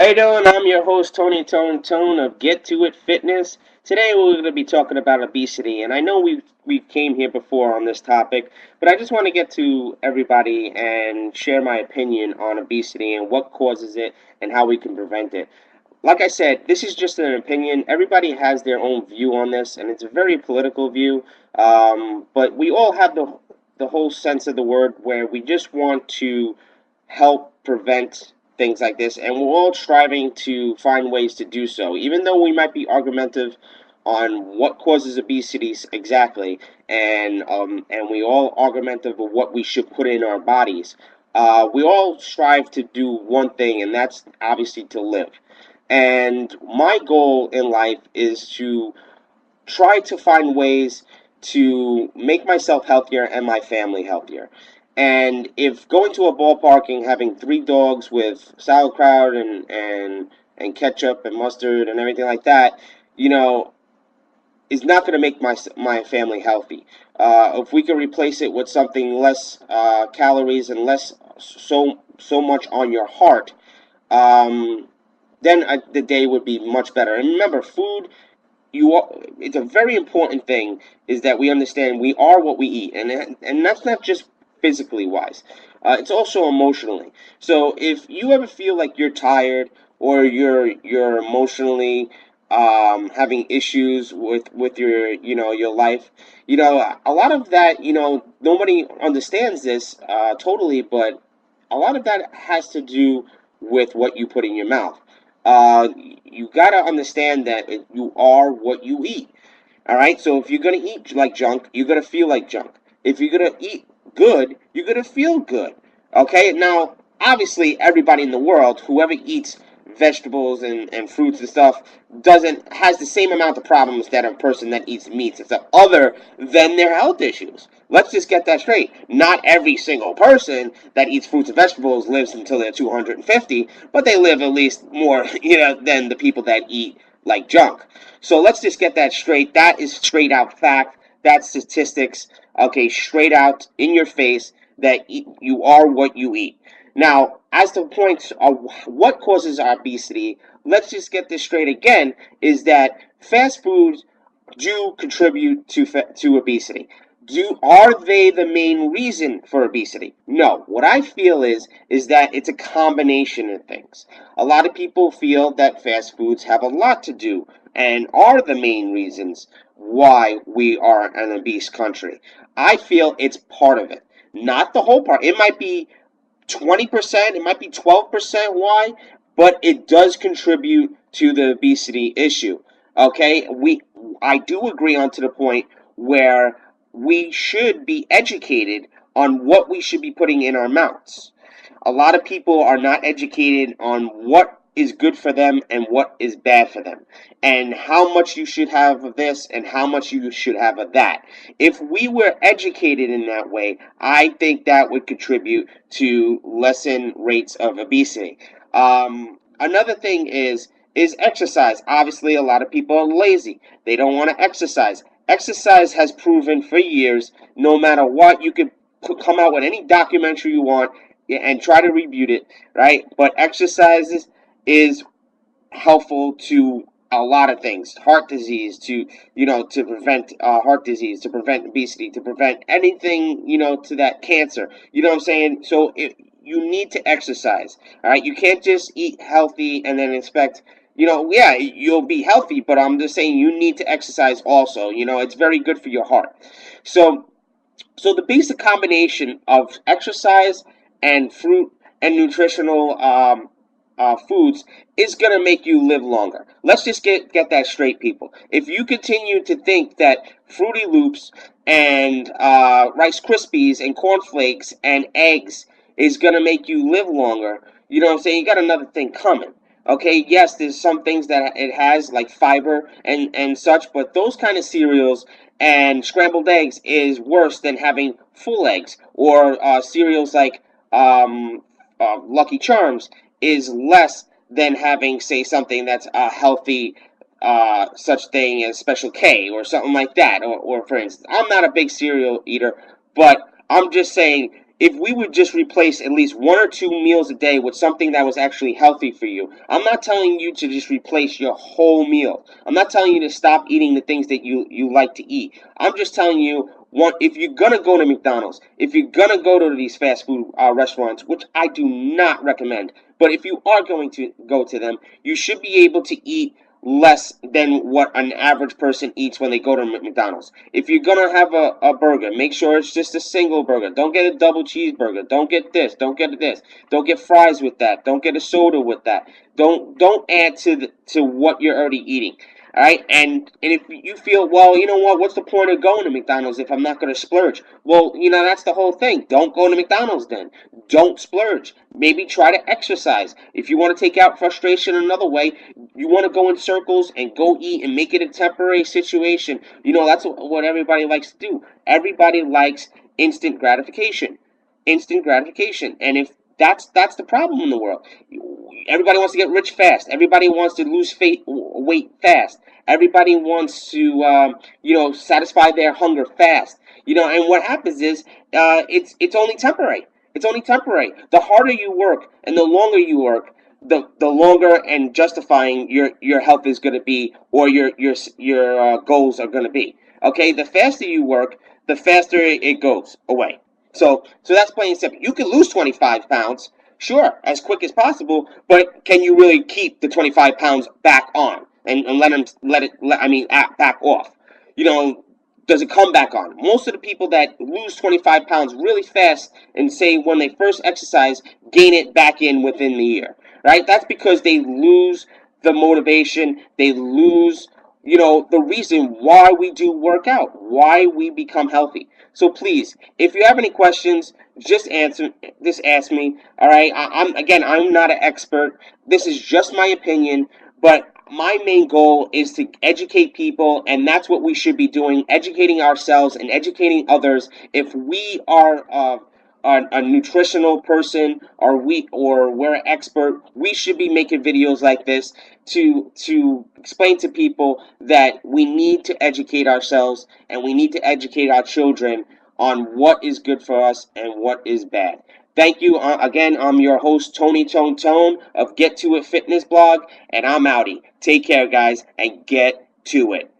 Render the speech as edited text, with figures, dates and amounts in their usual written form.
How you doing? I'm your host Tony Tone of Get To It Fitness. Today we're going to be talking about obesity, and I know we came here before on this topic, but I just want to get to everybody and share my opinion on obesity and what causes it and how we can prevent it. Like I said, this is just an opinion. Everybody has their own view on this, and it's a very political view. But we all have the whole sense of the word where we just want to help prevent things like this, and we're all striving to find ways to do so. Even though we might be argumentative on what causes obesity exactly, and we all argumentative of what we should put in our bodies. We all strive to do one thing, and that's obviously to live. And my goal in life is to try to find ways to make myself healthier and my family healthier. And if going to a ballpark and having three dogs with sauerkraut and ketchup and mustard and everything like that, you know, is not going to make my family healthy. If we can replace it with something less calories and less so much on your heart, um, then the day would be much better. And remember, food it's a very important thing is that we understand we are what we eat, and that's not just physically wise. It's also emotionally. So if you ever feel like you're tired or you're emotionally having issues with your your life, a lot of that nobody understands this totally, but a lot of that has to do with what you put in your mouth. You got to understand that you are what you eat. All right. So if you're gonna eat like junk, you're gonna feel like junk. If you're gonna eat good, you're gonna feel good. Okay. Now, obviously, everybody in the world, whoever eats vegetables and fruits and stuff, doesn't has the same amount of problems that a person that eats meats, except other than their health issues. Let's just get that straight. Not every single person that eats fruits and vegetables lives until they're 250, but they live at least more, than the people that eat like junk. So let's just get that straight. That is straight out fact. That's statistics. Okay, straight out in your face that you are what you eat. Now, as to points of what causes obesity, let's just get this straight again: is that fast foods do contribute to obesity. Are they the main reason for obesity? No. What I feel is that it's a combination of things. A lot of people feel that fast foods have a lot to do and are the main reasons why we are an obese country. I feel it's part of it, not the whole part. It might be 20%, it might be 12% why, but it does contribute to the obesity issue. Okay, I do agree on to the point where we should be educated on what we should be putting in our mouths. A lot of people are not educated on what is good for them and what is bad for them, and how much you should have of this and how much you should have of that. If we were educated in that way, I think that would contribute to lessen rates of obesity. Another thing is exercise. Obviously, a lot of people are lazy. They don't want to exercise. Exercise has proven for years, no matter what, you can come out with any documentary you want and try to rebut it, right? But exercise is helpful to a lot of things: heart disease, to prevent heart disease, to prevent obesity, to prevent anything, to that cancer. You know what I'm saying? So you need to exercise. All right, you can't just eat healthy and then expect, yeah, you'll be healthy, but I'm just saying you need to exercise also. It's very good for your heart. So so the basic combination of exercise and fruit and nutritional foods is going to make you live longer. Let's just get that straight, people. If you continue to think that Fruity Loops and Rice Krispies and cornflakes and eggs is going to make you live longer, you know what I'm saying? You got another thing coming. Okay, yes, there's some things that it has like fiber and such, but those kind of cereals and scrambled eggs is worse than having full eggs, or cereals like Lucky Charms is less than having, say, something that's a healthy such thing as Special K or something like that. Or for instance, I'm not a big cereal eater, but I'm just saying if we would just replace at least 1 or 2 meals a day with something that was actually healthy for you. I'm not telling you to just replace your whole meal. I'm not telling you to stop eating the things that you like to eat. I'm just telling you, if you're gonna go to McDonald's, if you're gonna go to these fast food restaurants, which I do not recommend, but if you are going to go to them, you should be able to eat less than what an average person eats when they go to McDonald's. If you're gonna have a burger, make sure it's just a single burger. Don't get a double cheeseburger. Don't get this. Don't get this. Don't get fries with that. Don't get a soda with that. Don't add to what you're already eating. All right, and if you feel, well, you know what? What's the point of going to McDonald's if I'm not going to splurge? Well, that's the whole thing. Don't go to McDonald's then. Don't splurge. Maybe try to exercise. If you want to take out frustration another way, you want to go in circles and go eat and make it a temporary situation. That's what everybody likes to do. Everybody likes instant gratification. Instant gratification. And if that's the problem in the world. Everybody wants to get rich fast. Everybody wants to lose weight fast. Everybody wants to, satisfy their hunger fast. And what happens is, it's only temporary. It's only temporary. The harder you work and the longer you work, the longer and justifying your health is going to be, or your goals are going to be. Okay, the faster you work, the faster it goes away. So that's plain and simple. You can lose 25 pounds, sure, as quick as possible, but can you really keep the 25 pounds back on and back off? Does it come back on? Most of the people that lose 25 pounds really fast and say when they first exercise, gain it back in within the year, right? That's because they lose the motivation, they lose the reason why we do work out, why we become healthy. So please, if you have any questions, just ask me. All right. I'm not an expert. This is just my opinion, but my main goal is to educate people, and that's what we should be doing: educating ourselves and educating others. If we are a nutritional person, or we're an expert, we should be making videos like this to explain to people that we need to educate ourselves and we need to educate our children on what is good for us and what is bad. Thank you again. I'm your host, Tony Tone of Get To It Fitness Blog, and I'm outie. Take care, guys, and get to it.